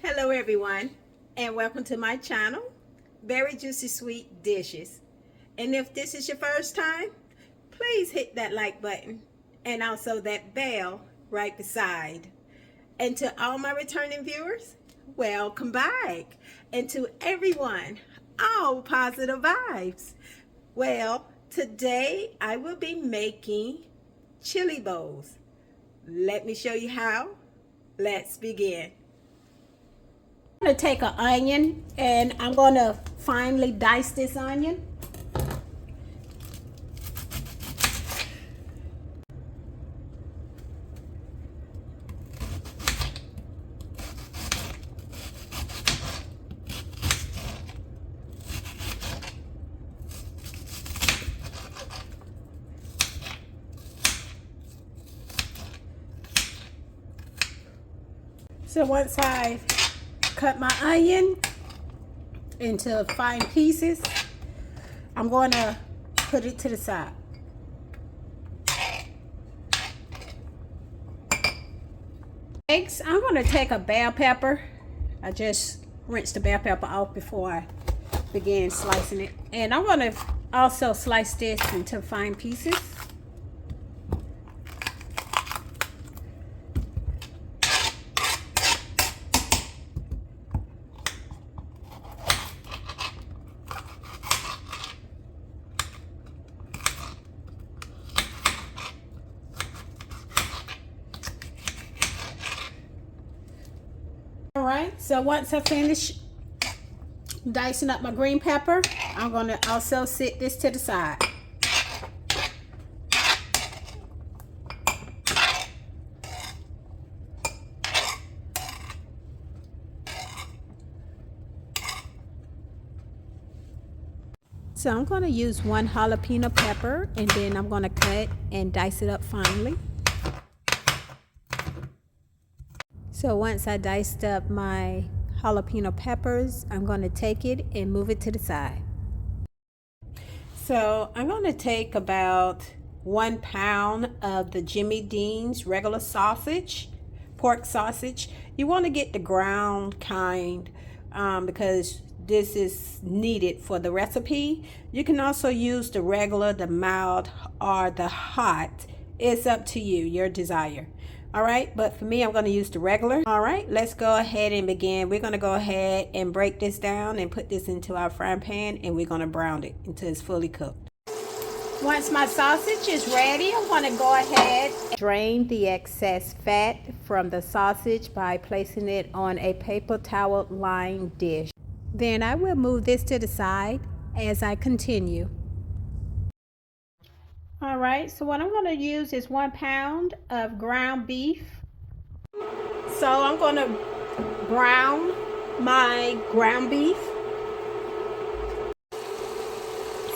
Hello everyone, and welcome to my channel, Berryjuicysweet Dishes. And if this is your first time, please hit that like button and also that bell right beside. And to all my returning viewers, welcome back. And to everyone, all positive vibes. Well, today I will be making chili bowls. Let me show you how. Let's begin. I'm going to take an onion and I'm going to finely dice this onion. So once I cut my onion into fine pieces, I'm going to put it to the side. Next, I'm going to take a bell pepper. I just rinsed the bell pepper off before I begin slicing it. And I'm going to also slice this into fine pieces. Alright, so once I finish dicing up my green pepper, I'm going to also set this to the side. So I'm going to use one jalapeno pepper and then I'm going to cut and dice it up finely. So once I diced up my jalapeno peppers, I'm going to take it and move it to the side. So I'm going to take about 1 pound of the Jimmy Dean's regular sausage, pork sausage. You want to get the ground kind because this is needed for the recipe. You can also use the regular, the mild, or the hot. It's up to you, your desire. All right, but for me, I'm going to use the regular. All right, let's go ahead and begin. We're going to go ahead and break this down and put this into our frying pan, and we're going to brown it until it's fully cooked. Once my sausage is ready, I'm going to go ahead and drain the excess fat from the sausage by placing it on a paper towel lined dish. Then I will move this to the side as I continue. All right, so what I'm going to use is 1 pound of ground beef. So I'm going to brown my ground beef.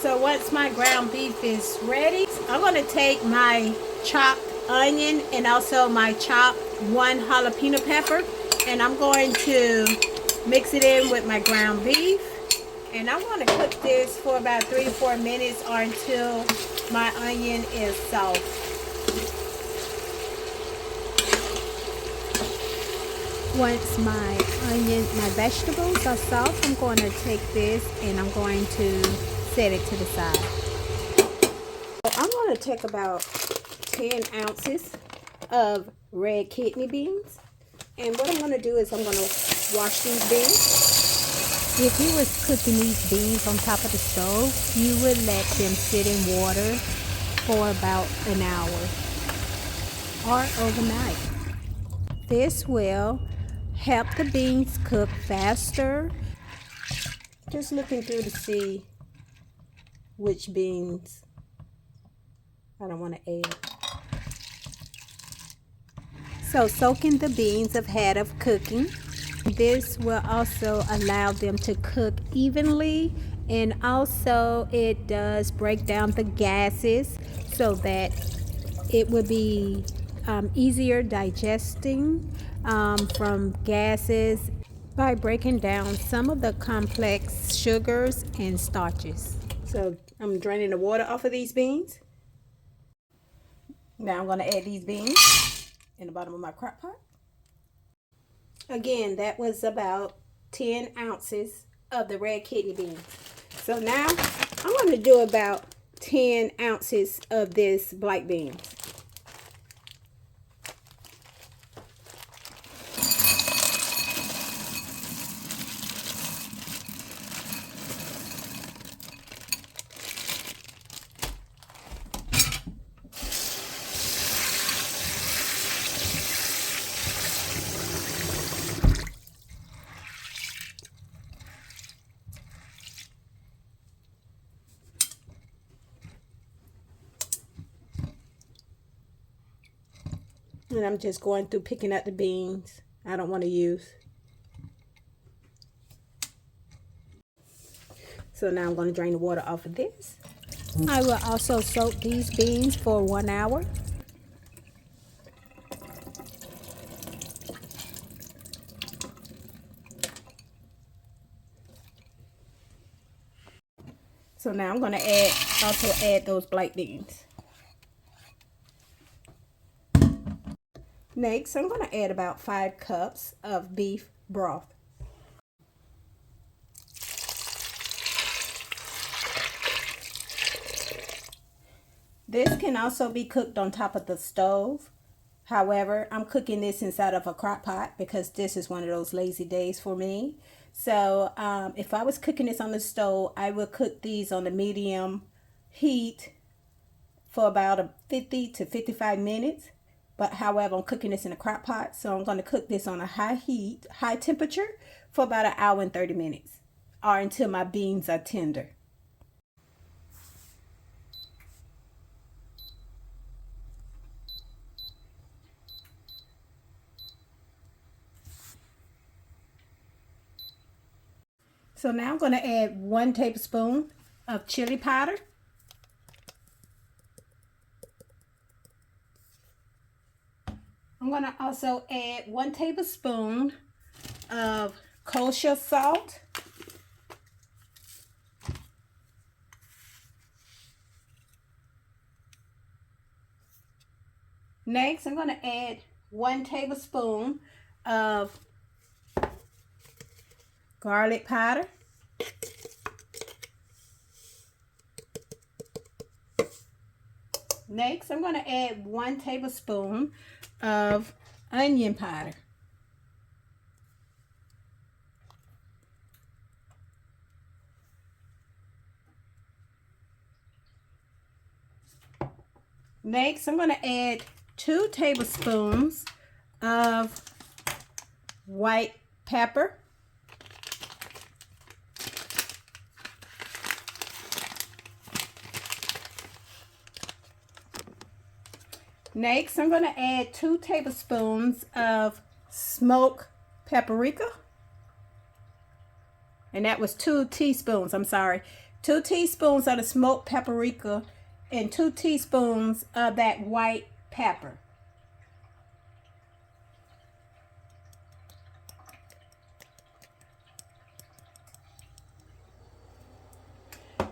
So once my ground beef is ready, I'm going to take my chopped onion and also my chopped 1 jalapeno pepper, and I'm going to mix it in with my ground beef. And I'm going to cook this for about 3 to 4 minutes or until my onion is soft. Once my vegetables are soft, I'm going to take this and I'm going to set it to the side. So I'm going to take about 10 ounces of red kidney beans. And what I'm going to do is I'm going to wash these beans. If you was cooking these beans on top of the stove, you would let them sit in water for about an hour or overnight. This will help the beans cook faster. Just looking through to see which beans I don't want to add. So soaking the beans ahead of cooking. This will also allow them to cook evenly, and also it does break down the gases so that it will be easier digesting from gases by breaking down some of the complex sugars and starches. So I'm draining the water off of these beans. Now I'm going to add these beans in the bottom of my crock pot. Again, that was about 10 ounces of the red kidney beans. So now I'm going to do about 10 ounces of this black beans. And I'm just going through picking up the beans I don't want to use. So now I'm going to drain the water off of this. I will also soak these beans for 1 hour. So now I'm going to also add those black beans. Next, I'm going to add about 5 cups of beef broth. This can also be cooked on top of the stove. However, I'm cooking this inside of a crock pot because this is one of those lazy days for me. So if I was cooking this on the stove, I would cook these on the medium heat for about 50 to 55 minutes. But however, I'm cooking this in a crock pot, so I'm going to cook this on a high heat, high temperature for about 1 hour and 30 minutes, or until my beans are tender. So now I'm going to add 1 tablespoon of chili powder. I'm going to also add 1 tablespoon of kosher salt. Next, I'm going to add 1 tablespoon of garlic powder. Next, I'm going to add 1 tablespoon of onion powder. Next, I'm going to add 2 tablespoons of white pepper. Next, I'm going to add 2 tablespoons of smoked paprika. And that was 2 teaspoons, I'm sorry. 2 teaspoons of the smoked paprika and 2 teaspoons of that white pepper.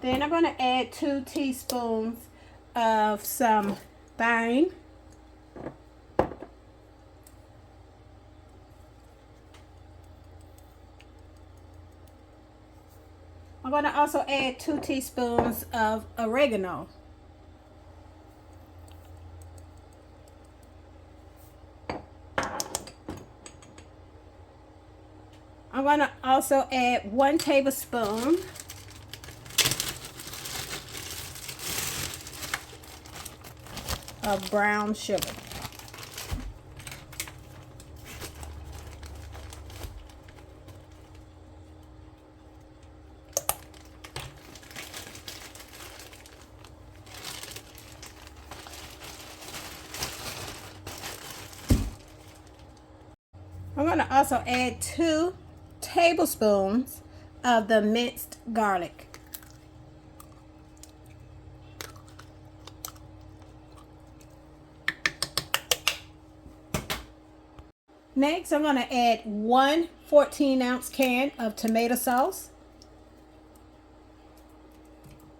Then I'm going to add 2 teaspoons of some thyme. I'm going to also add 2 teaspoons of oregano. I'm going to also add 1 tablespoon of brown sugar. I'm going to also add 2 tablespoons of the minced garlic. Next, I'm going to add 1 14-ounce can of tomato sauce.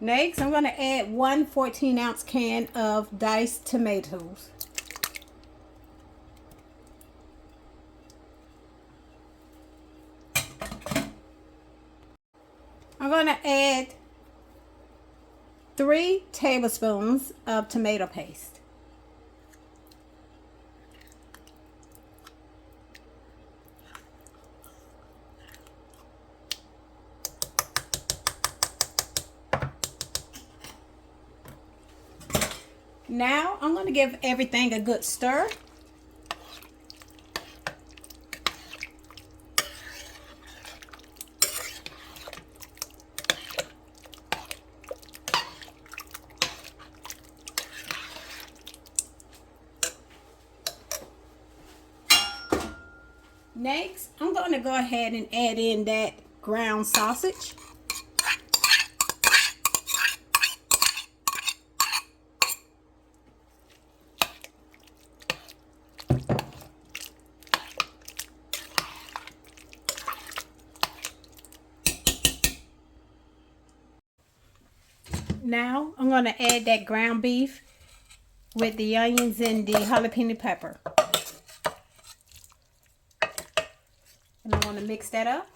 Next, I'm going to add 1 14-ounce can of diced tomatoes. going to add 3 tablespoons of tomato paste. Now I'm going to give everything a good stir. Next, I'm going to go ahead and add in that ground sausage. Now, I'm going to add that ground beef with the onions and the jalapeno pepper. And I want to mix that up.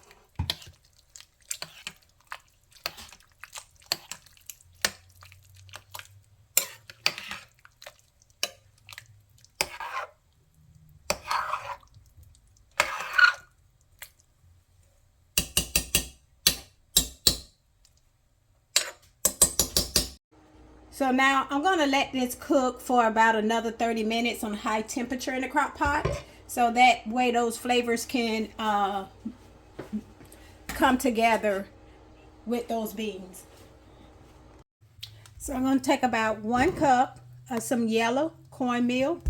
So now I'm going to let this cook for about another 30 minutes on high temperature in the crock pot. So that way those flavors can come together with those beans. So I'm going to take about 1 cup of some yellow cornmeal.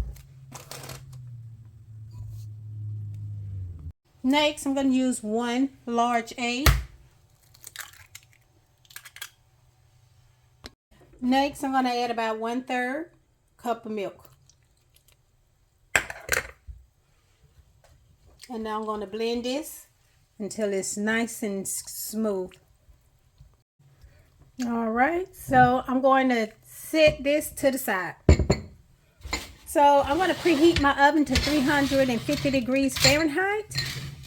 Next, I'm going to use 1 large egg. Next, I'm going to add about 1/3 cup of milk. And now I'm going to blend this until it's nice and smooth. All right, so I'm going to set this to the side. So I'm going to preheat my oven to 350 degrees Fahrenheit.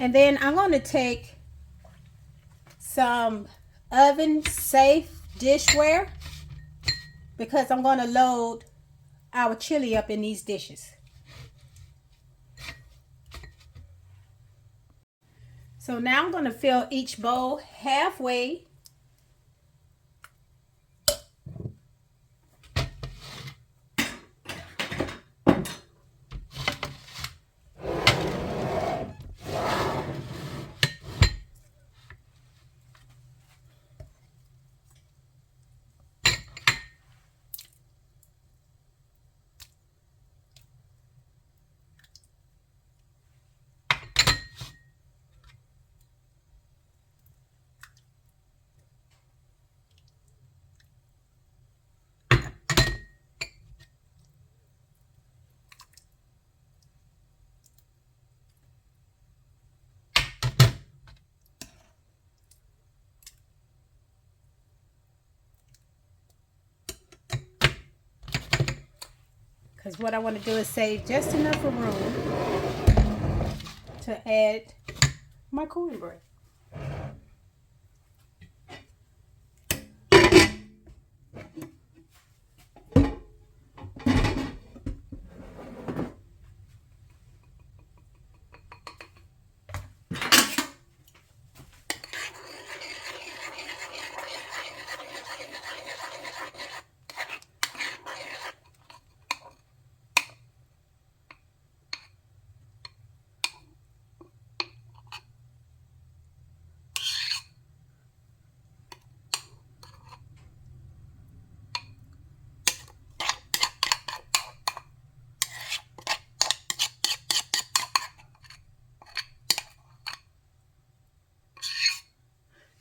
And then I'm going to take some oven safe dishware, because I'm going to load our chili up in these dishes. So now I'm going to fill each bowl halfway. Because what I want to do is save just enough room to add my cornbread.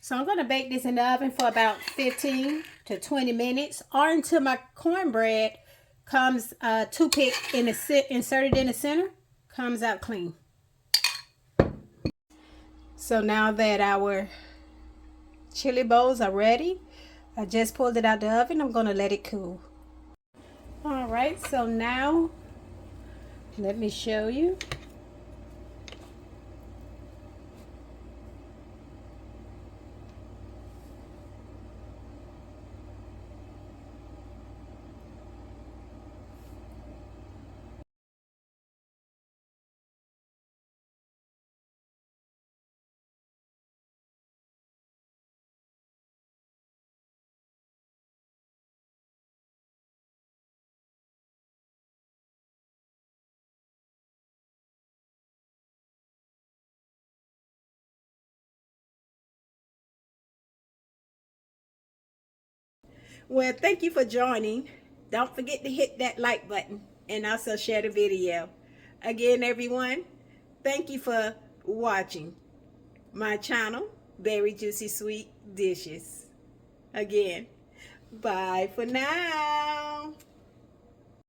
So I'm going to bake this in the oven for about 15 to 20 minutes, or until my cornbread comes toothpick inserted in the center, comes out clean. So now that our chili bowls are ready, I just pulled it out the oven. I'm going to let it cool. All right, so now let me show you. Well, thank you for joining. Don't forget to hit that like button and also share the video. Again, everyone, thank you for watching my channel, Very Juicy Sweet Dishes. Again, bye for now.